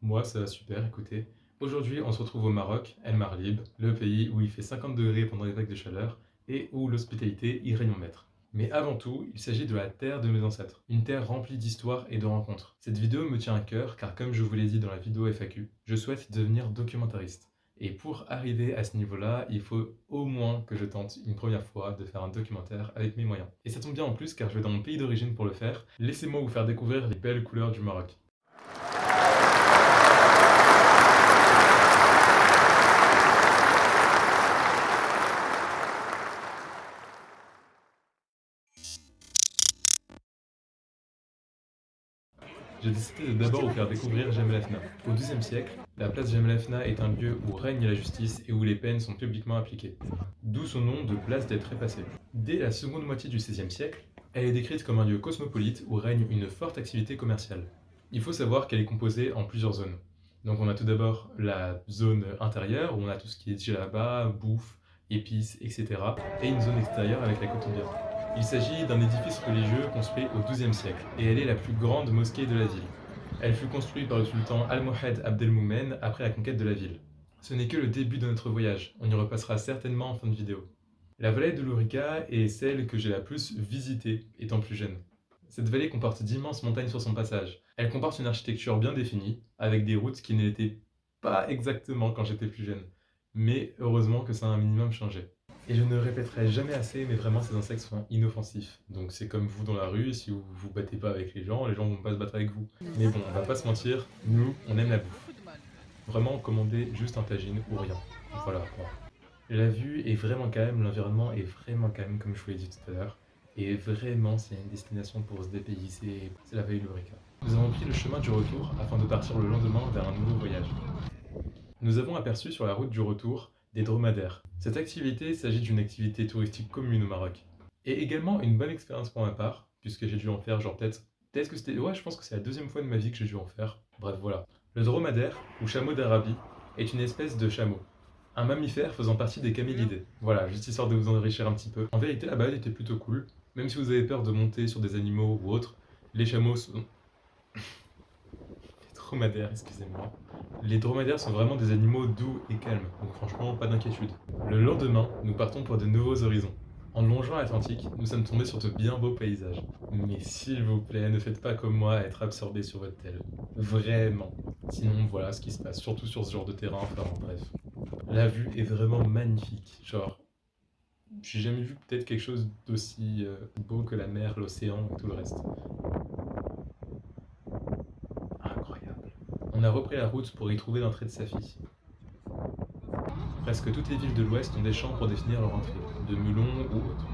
Moi, ça va super, écoutez. Aujourd'hui, on se retrouve au Maroc, El Marlib, le pays où il fait 50 degrés pendant les vagues de chaleur et où l'hospitalité y règne en maître. Mais avant tout, il s'agit de la terre de mes ancêtres, une terre remplie d'histoires et de rencontres. Cette vidéo me tient à cœur car comme je vous l'ai dit dans la vidéo FAQ, je souhaite devenir documentariste. Et pour arriver à ce niveau-là, il faut au moins que je tente une première fois de faire un documentaire avec mes moyens. Et ça tombe bien en plus car je vais dans mon pays d'origine pour le faire. Laissez-moi vous faire découvrir les belles couleurs du Maroc. J'ai décidé de d'abord vous faire découvrir Jemaa el Fna. Au XIIe siècle, la place Jemaa el Fna est un lieu où règne la justice et où les peines sont publiquement appliquées. D'où son nom de place des trépassés. Dès la seconde moitié du XVIe siècle, elle est décrite comme un lieu cosmopolite où règne une forte activité commerciale. Il faut savoir qu'elle est composée en plusieurs zones. Donc on a tout d'abord la zone intérieure où on a tout ce qui est djellaba, bouffe, épices, etc. Et une zone extérieure avec la Kotobia. Il s'agit d'un édifice religieux construit au XIIe siècle, et elle est la plus grande mosquée de la ville. Elle fut construite par le sultan Al-Mohed Abdelmoumen après la conquête de la ville. Ce n'est que le début de notre voyage, on y repassera certainement en fin de vidéo. La vallée de l'Ourika est celle que j'ai la plus visitée étant plus jeune. Cette vallée comporte d'immenses montagnes sur son passage. Elle comporte une architecture bien définie, avec des routes qui ne l'étaient pas exactement quand j'étais plus jeune. Mais heureusement que ça a un minimum changé. Et je ne répéterai jamais assez, mais vraiment ces insectes sont inoffensifs. Donc c'est comme vous dans la rue, si vous vous battez pas avec les gens vont pas se battre avec vous. Mais bon, on va pas se mentir, nous, on aime la bouffe. Vraiment, commandez juste un tagine ou rien. Voilà quoi. La vue est vraiment calme, l'environnement est vraiment calme, comme je vous l'ai dit tout à l'heure. Et vraiment, c'est une destination pour se dépayser, c'est la vallée de l'Orica. Nous avons pris le chemin du retour afin de partir le lendemain vers un nouveau voyage. Nous avons aperçu sur la route du retour des dromadaires. Cette activité s'agit d'une activité touristique commune au Maroc. Et également une bonne expérience pour ma part, puisque j'ai dû en faire genre peut-être que c'était... Ouais, je pense que c'est la deuxième fois de ma vie que j'ai dû en faire. Bref, voilà. Le dromadaire, ou chameau d'Arabie, est une espèce de chameau. Un mammifère faisant partie des camélidés. Voilà, juste histoire de vous enrichir un petit peu. En vérité, la balade était plutôt cool. Même si vous avez peur de monter sur des animaux ou autres, les chameaux sont... Les dromadaires, excusez-moi. Les dromadaires sont vraiment des animaux doux et calmes, donc franchement, pas d'inquiétude. Le lendemain, nous partons pour de nouveaux horizons. En longeant l'Atlantique, nous sommes tombés sur de bien beaux paysages. Mais s'il vous plaît, ne faites pas comme moi être absorbé sur votre tel. Vraiment. Sinon, voilà ce qui se passe, surtout sur ce genre de terrain, enfin bref. La vue est vraiment magnifique. Genre, j'ai jamais vu peut-être quelque chose d'aussi beau que la mer, l'océan et tout le reste. Incroyable. On a repris la route pour y trouver l'entrée de Safi. Presque toutes les villes de l'Ouest ont des champs pour définir leur entrée, de Melon ou autres.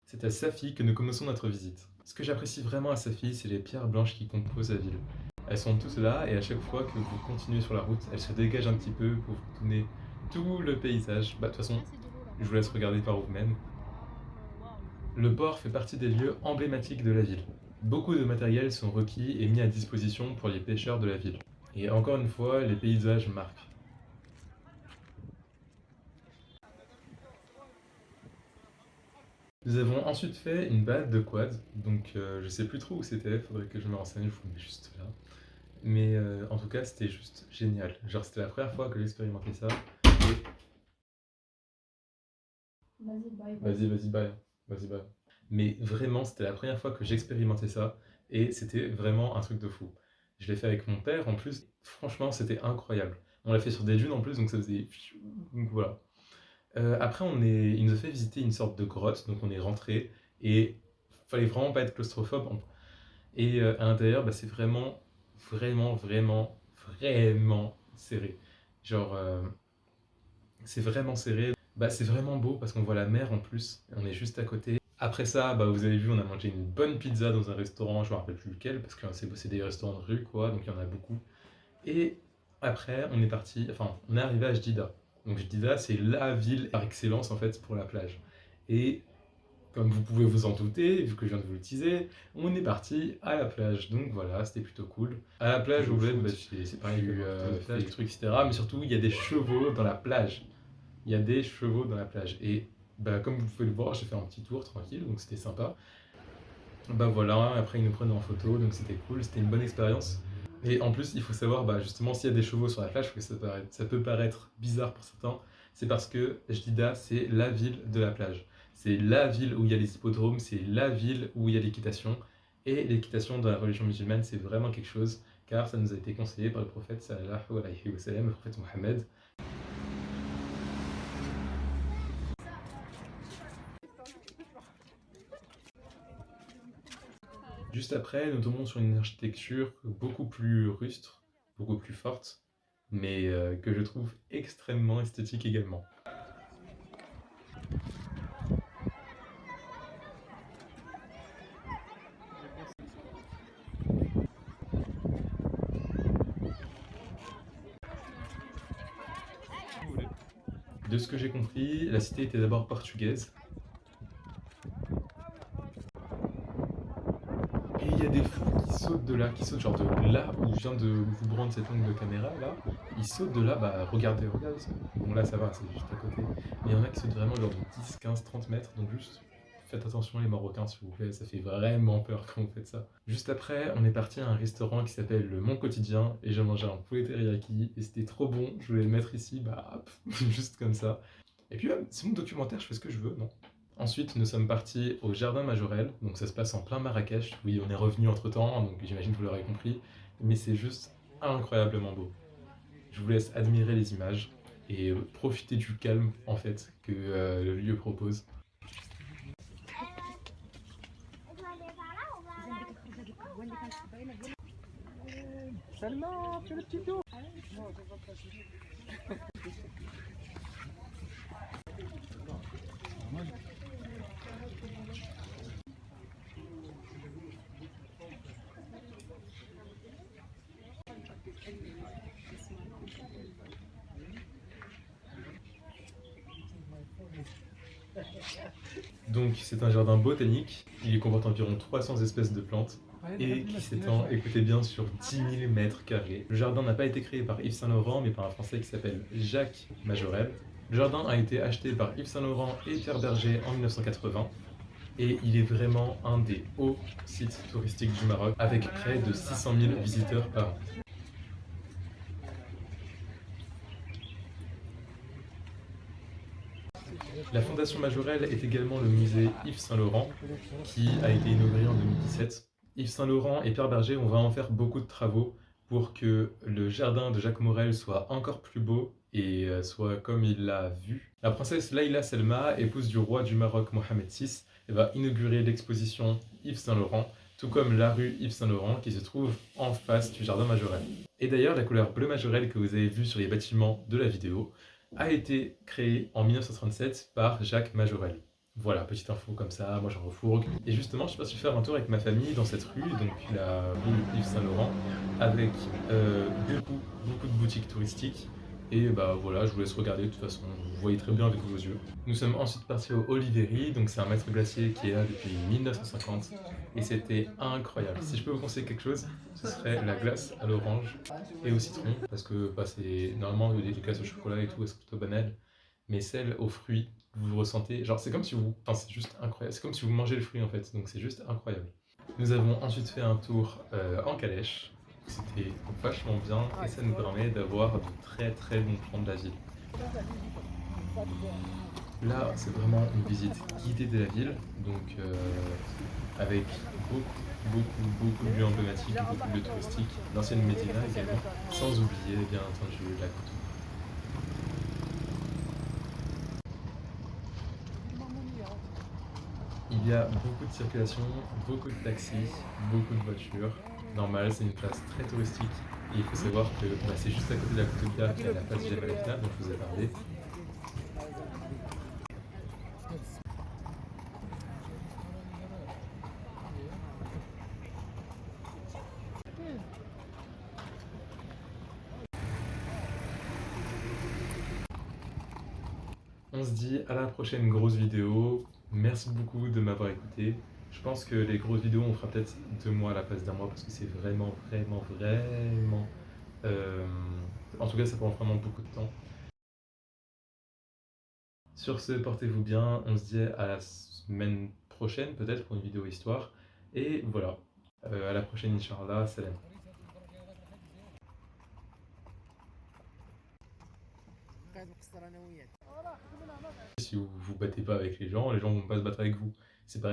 C'est à Safi que nous commençons notre visite. Ce que j'apprécie vraiment à Safi, c'est les pierres blanches qui composent la ville. Elles sont toutes là et à chaque fois que vous continuez sur la route, elles se dégagent un petit peu pour vous donner tout le paysage. Bah de toute façon, je vous laisse regarder par vous-même. Le port fait partie des lieux emblématiques de la ville. Beaucoup de matériel sont requis et mis à disposition pour les pêcheurs de la ville. Et encore une fois, les paysages marquent. Nous avons ensuite fait une balade de quad, donc je sais plus trop où c'était, faudrait que je me renseigne, je vous le mets juste là. Mais en tout cas, c'était juste génial. Genre, c'était la première fois que j'expérimentais ça. Et... Vas-y, bye. Vas-y, bye. Vas-y, bye. Mais vraiment, c'était la première fois que j'expérimentais ça, et c'était vraiment un truc de fou. Je l'ai fait avec mon père en plus, franchement, c'était incroyable. On l'a fait sur des dunes en plus, donc ça faisait... Donc voilà. Après, il nous a fait visiter une sorte de grotte, donc on est rentré et fallait vraiment pas être claustrophobe. Et à l'intérieur, bah, c'est vraiment, vraiment, vraiment, vraiment serré. Genre, c'est vraiment serré. Bah, c'est vraiment beau parce qu'on voit la mer en plus, on est juste à côté. Après ça, bah, vous avez vu, on a mangé une bonne pizza dans un restaurant, je me rappelle plus lequel, parce que c'est des restaurants de rue, quoi, donc il y en a beaucoup. Et après, on est parti, enfin, on est arrivé à Jdida. Donc Jdida, c'est la ville par excellence en fait pour la plage. Et comme vous pouvez vous en douter, vu que je viens de vous le teaser, on est parti à la plage. Donc voilà, c'était plutôt cool. À la plage, au bled, bah, c'est pareil, fait des trucs, etc. Mais surtout, il y a des chevaux dans la plage. Il y a des chevaux dans la plage. Et bah, comme vous pouvez le voir, j'ai fait un petit tour tranquille, donc c'était sympa. Bah voilà, après ils nous prenaient en photo, donc c'était cool, c'était une bonne expérience. Et en plus, il faut savoir, bah, justement, s'il y a des chevaux sur la plage, parce que ça peut paraître bizarre pour certains, c'est parce que Jdida, c'est la ville de la plage. C'est la ville où il y a les hippodromes, c'est la ville où il y a l'équitation. Et l'équitation dans la religion musulmane, c'est vraiment quelque chose, car ça nous a été conseillé par le prophète, sallallahu alayhi wa sallam, le prophète Mohammed. Juste après, nous tombons sur une architecture beaucoup plus rustre, beaucoup plus forte, mais que je trouve extrêmement esthétique également. De ce que j'ai compris, la cité était d'abord portugaise. Et il y a des fous qui sautent de là, qui sautent genre de là où je viens de vous prendre cette angle de caméra là. Ils sautent de là, bah regardez ça. Bon là ça va, c'est juste à côté. Mais il y en a qui sautent vraiment genre de 10, 15, 30 mètres. Donc juste faites attention les Marocains s'il vous plaît, ça fait vraiment peur quand vous faites ça. Juste après, on est parti à un restaurant qui s'appelle le Mon Quotidien et j'ai mangé un poulet teriyaki et c'était trop bon. Je voulais le mettre ici, bah hop, juste comme ça. Et puis c'est mon documentaire, je fais ce que je veux, non? Ensuite, nous sommes partis au Jardin Majorel, donc ça se passe en plein Marrakech. Oui, on est revenu entre temps, donc j'imagine que vous l'aurez compris, mais c'est juste incroyablement beau. Je vous laisse admirer les images et profiter du calme en fait que le lieu propose. Salma, fais le petit tour. Donc c'est un jardin botanique, il comporte environ 300 espèces de plantes et qui s'étend, écoutez bien, sur 10 000 mètres carrés. Le jardin n'a pas été créé par Yves Saint Laurent mais par un Français qui s'appelle Jacques Majorel. Le jardin a été acheté par Yves Saint Laurent et Pierre Berger en 1980 et il est vraiment un des hauts sites touristiques du Maroc avec près de 600 000 visiteurs par an. La Fondation Majorelle est également le musée Yves Saint Laurent qui a été inauguré en 2017. Yves Saint Laurent et Pierre Berger ont vraiment faire beaucoup de travaux pour que le jardin de Jacques Morel soit encore plus beau et soit comme il l'a vu. La princesse Laïla Selma, épouse du roi du Maroc Mohamed VI, va inaugurer l'exposition Yves Saint Laurent, tout comme la rue Yves Saint Laurent qui se trouve en face du jardin Majorel. Et d'ailleurs, la couleur bleu Majorel que vous avez vue sur les bâtiments de la vidéo a été créée en 1937 par Jacques Majorel. Voilà, petite info comme ça, moi j'en refourgue. Et justement, je suis parti faire un tour avec ma famille dans cette rue, donc la rue Yves Saint Laurent, avec beaucoup de boutiques touristiques. Et bah voilà, je vous laisse regarder de toute façon, vous voyez très bien avec vos yeux. Nous sommes ensuite partis au Oliveri, donc c'est un maître glacier qui est là depuis 1950, et c'était incroyable. Si je peux vous conseiller quelque chose, ce serait la glace à l'orange et au citron, parce que bah, c'est normalement des glaces au chocolat et tout, c'est plutôt banal, mais celle aux fruits, vous ressentez, genre c'est comme si vous, enfin c'est juste incroyable, c'est comme si vous mangez le fruit en fait, donc c'est juste incroyable. Nous avons ensuite fait un tour en calèche, c'était vachement bien et ça nous permet d'avoir de très bons plans de la ville. Là, c'est vraiment une visite guidée de la ville, donc avec beaucoup de lieux emblématiques, beaucoup de lieux touristiques, l'ancienne Médina également, sans oublier bien entendu la côte. Il y a beaucoup de circulation, beaucoup de taxis, beaucoup de voitures. Normal, c'est une place très touristique. Et il faut savoir que bah, c'est juste à côté de la Koutoubia qu'il y a la place Jebel Afna dont je vous ai parlé. On se dit à la prochaine grosse vidéo. Merci beaucoup de m'avoir écouté. Je pense que les grosses vidéos, on fera peut-être 2 mois à la place d'un mois parce que c'est vraiment. En tout cas, ça prend vraiment beaucoup de temps. Sur ce, portez-vous bien. On se dit à la semaine prochaine, peut-être, pour une vidéo histoire. Et voilà. À la prochaine, Inch'Allah. Salam. Si vous vous battez pas avec les gens vont pas se battre avec vous. C'est pareil.